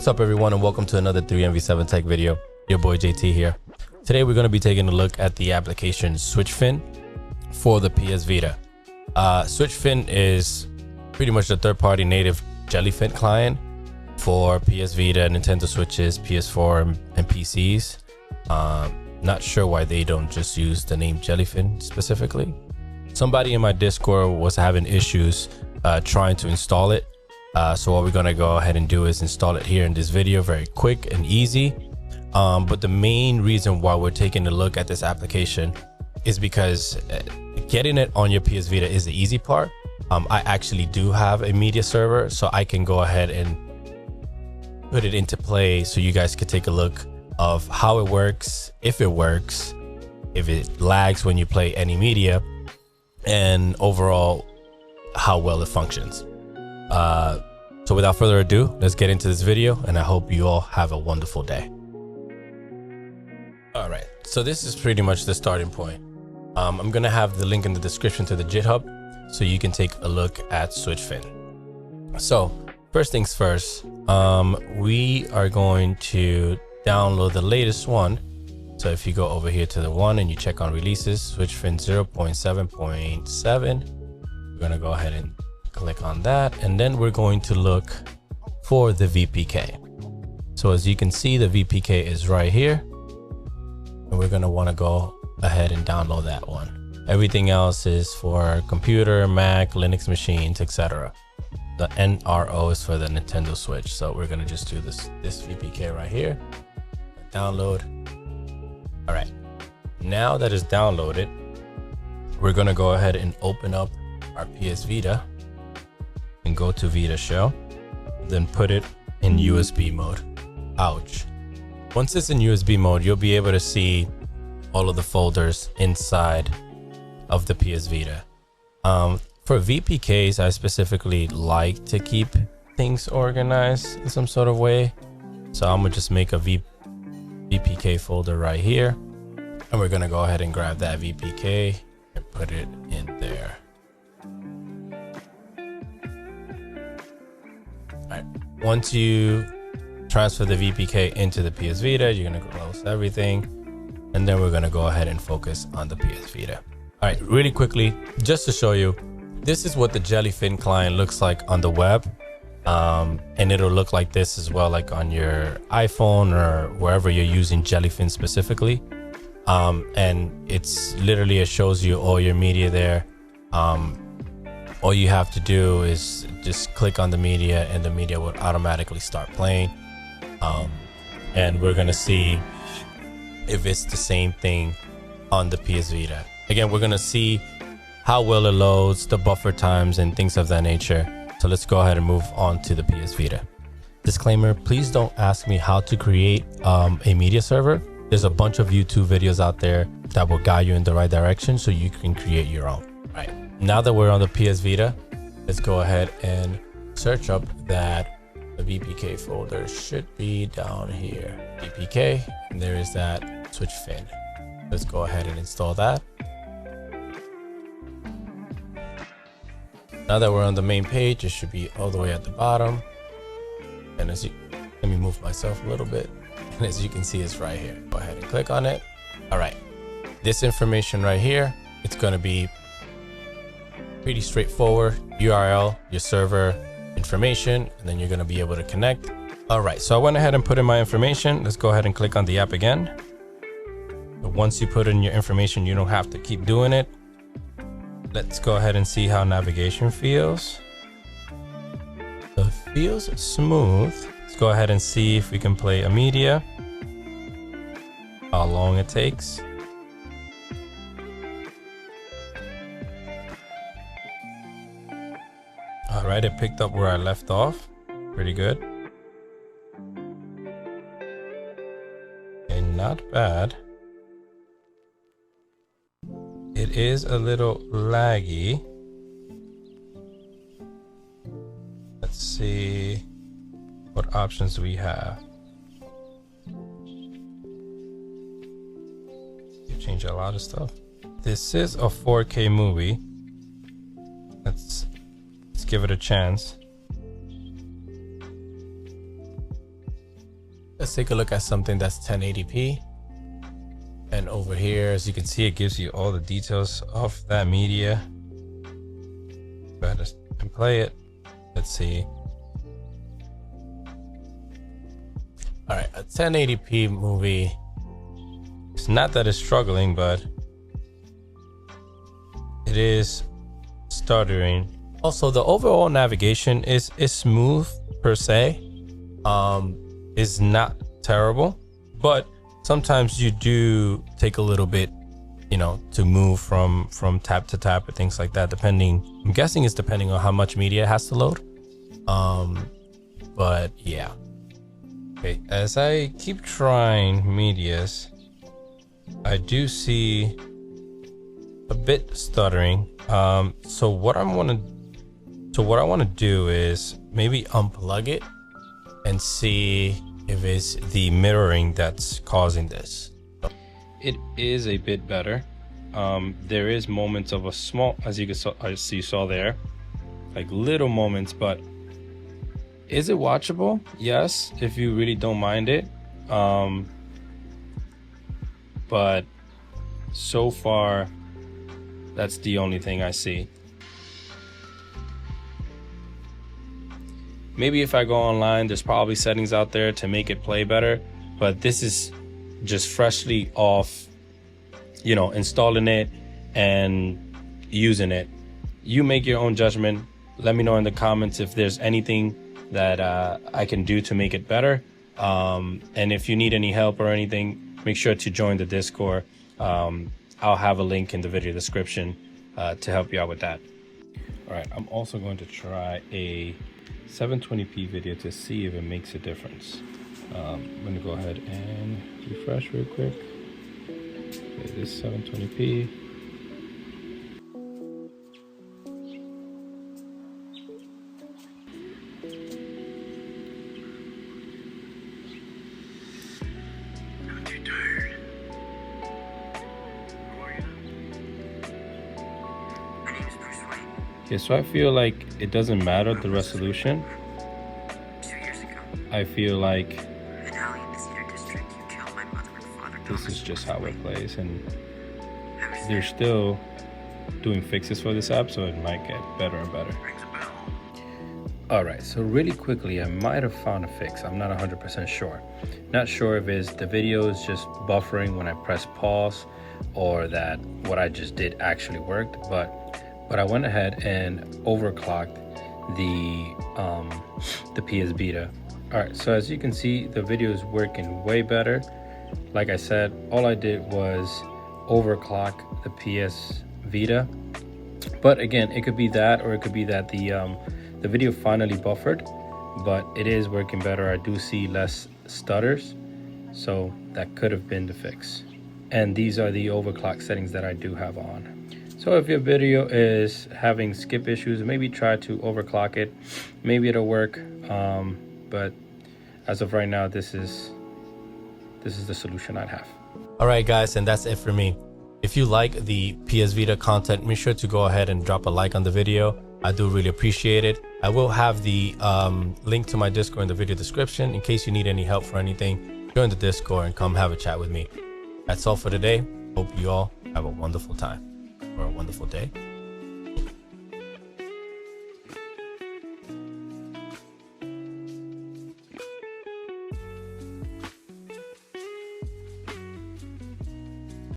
What's up everyone, and welcome to another 3MV7 Tech video. Your boy JT here. Today we're going to be taking a look at the application Switchfin for the PS Vita. Switchfin is pretty much the third-party native Jellyfin client for PS Vita, Nintendo Switches, PS4 and PCs. Not sure why they don't just use the name Jellyfin specifically. Somebody in my Discord was having issues trying to install it. So what we're gonna go ahead and do is install it here in this video, very quick and easy. But the main reason why we're taking a look at this application is because getting it on your PS Vita is the easy part. I actually do have a media server, so I can go ahead and put it into play so you guys could take a look of how it works, if it lags when you play any media, and overall how well it functions. So without further ado, let's get into this video, and I hope you all have a wonderful day. All right, so this is pretty much the starting point. I'm gonna have the link in the description to the GitHub so you can take a look at Switchfin. So first things first, we are going to download the latest one. So if you go over here to the one and you check on releases, Switchfin 0.7.7, we're gonna go ahead and click on that, and then we're going to look for the VPK. So as you can see, the VPK is right here, and we're going to want to go ahead and download that one. Everything else is for computer, Mac, Linux machines, etc. The NRO is for the Nintendo Switch, so we're going to just do this VPK right here. Download. All right, now that is downloaded, we're going to go ahead and open up our PS Vita and go to Vita Shell, then put it in USB mode. Ouch. Once it's in USB mode, you'll be able to see all of the folders inside of the PS Vita. For VPKs, I specifically like to keep things organized in some sort of way. So I'm gonna just make a VPK folder right here, and we're gonna go ahead and grab that VPK and put it in there. Right. Once you transfer the VPK into the PS Vita, you're going to close everything, and then we're going to go ahead and focus on the PS Vita. All right, really quickly, just to show you, this is what the Jellyfin client looks like on the web, and it'll look like this as well, like on your iPhone or wherever you're using Jellyfin specifically. And it's literally, it shows you all your media there. All you have to do is just click on the media, and the media will automatically start playing. And we're gonna see if it's the same thing on the PS Vita. Again, we're gonna see how well it loads, the buffer times, and things of that nature. So let's go ahead and move on to the PS Vita. Disclaimer, please don't ask me how to create a media server. There's a bunch of YouTube videos out there that will guide you in the right direction so you can create your own. Right. Now that we're on the PS Vita, let's go ahead and search up that the VPK folder should be down here. VPK, and there is that Switchfin. Let's go ahead and install that. Now that we're on the main page, it should be all the way at the bottom. And let me move myself a little bit. And as you can see, it's right here. Go ahead and click on it. All right, this information right here, it's going to be pretty straightforward. URL, your server information, and then you're going to be able to connect. All right, so I went ahead and put in my information. Let's go ahead and click on the app again. But once you put in your information, you don't have to keep doing it. Let's go ahead and see how navigation feels. So it feels smooth. Let's go ahead and see if we can play a media, how long it takes. All right, it picked up where I left off. Pretty good. And not bad. It is a little laggy. Let's see what options we have. You change a lot of stuff. This is a 4K movie. Let's give it a chance. let's take a look at something that's 1080p. And over here, as you can see, it gives you all the details of that media. Go ahead and play it. Let's see. All right, a 1080p movie. It's not that it's struggling, but it is stuttering. Also, the overall navigation is smooth per se. Is not terrible, but sometimes you do take a little bit, you know, to move from tap to tap and things like that, depending, I'm guessing it's depending on how much media it has to load. But yeah. Okay, as I keep trying medias, I do see a bit stuttering. So what I want to do is maybe unplug it and see if it's the mirroring that's causing this. It is a bit better. There is moments of a small, as you saw there, like little moments, but is it watchable? Yes, if you really don't mind it. But so far, that's the only thing I see. Maybe if I go online, there's probably settings out there to make it play better, but this is just freshly off, you know, installing it and using it. You make your own judgment. Let me know in the comments if there's anything that I can do to make it better. And if you need any help or anything, make sure to join the Discord. I'll have a link in the video description to help you out with that. All right, I'm also going to try a 720p video to see if it makes a difference. I'm gonna go ahead and refresh real quick. Okay, this 720p. I'm too tired. Who are you? My name is Bruce Wayne. Okay, so I feel like it doesn't matter the resolution. 2 years ago, I feel like an alley in the Cedar District, you killed my mother and father. this is just how it plays, and I was they're there. still doing fixes for this app, so it might get better and better. Rings a bell. All right, so really quickly, I might have found a fix. I'm not 100% sure. Not sure if it's the video is just buffering when I press pause, or that what I just did actually worked, but I went ahead and overclocked the PS Vita. All right, so as you can see, the video is working way better. Like I said, all I did was overclock the PS Vita. But again, it could be that, or it could be that the video finally buffered, but it is working better. I do see less stutters, so that could have been the fix. And these are the overclock settings that I do have on. So if your video is having skip issues, maybe try to overclock it. Maybe it'll work, but as of right now, this is the solution I'd have. All right, guys, and that's it for me. If you like the PS Vita content, make sure to go ahead and drop a like on the video. I do really appreciate it. I will have the link to my Discord in the video description in case you need any help for anything. Join the Discord and come have a chat with me. That's all for today. Hope you all have a wonderful time or a wonderful day.